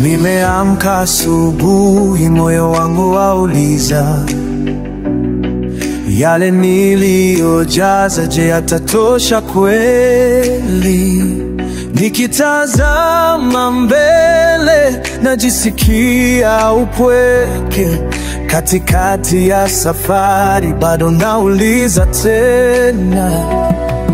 Nimeamka asubuhi, moyo wangu wauliza, yale niliyojaza, je, yatatosha kweli? Nikitazama mbele, najisikia upweke. Katikati ya safari, bado nauliza tena.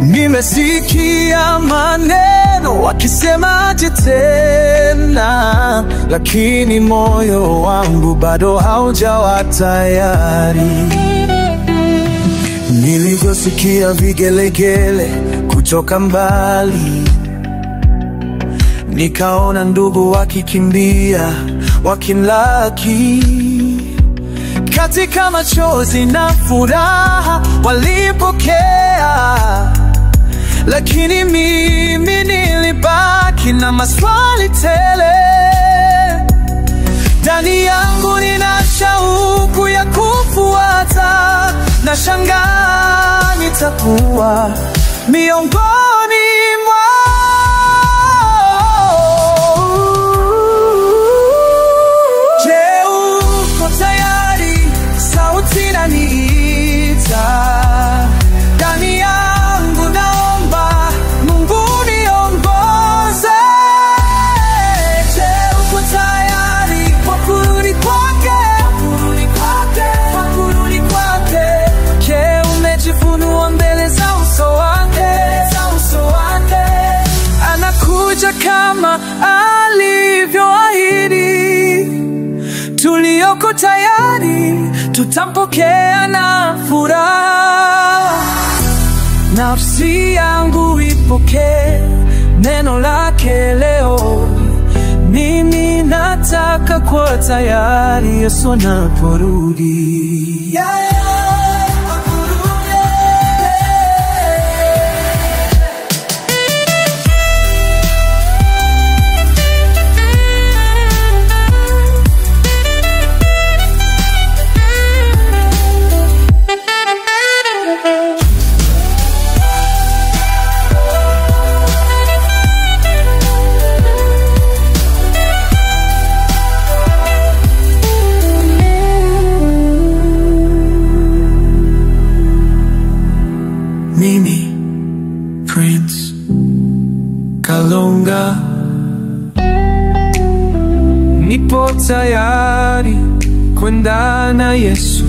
Nimesikia maneno wakisemaje tena, lakini moyo wangu bado haujawa tayari. Nilivyosikia vigelegele kutoka mbali, nikaona ndugu wakikimbia wakinilaki. Katika machozi na furaha walipokea, lakini mimi nilibaki na maswali tele. Ndani yangu nina shauku ya kufuata, na shangaa nitakuwa miongoni mwao. Je, uko tayari? Sauti inaniita. Ndani yangu naomba Mungu niongoze. Je, uko tayari kwa kurudi kwake? Kwa kurudi kwake. Je, umejifunua mbele za uso wake? Anakuja kama alivyoahidi. Tulioko tayari tutampokea na furaha. Nafsi yangu ipokee neno lake leo. Mimi nataka kuwa tayari Yesu anaporudi. Mimi Prince Kalonga, nipo tayari kwenda na Yesu.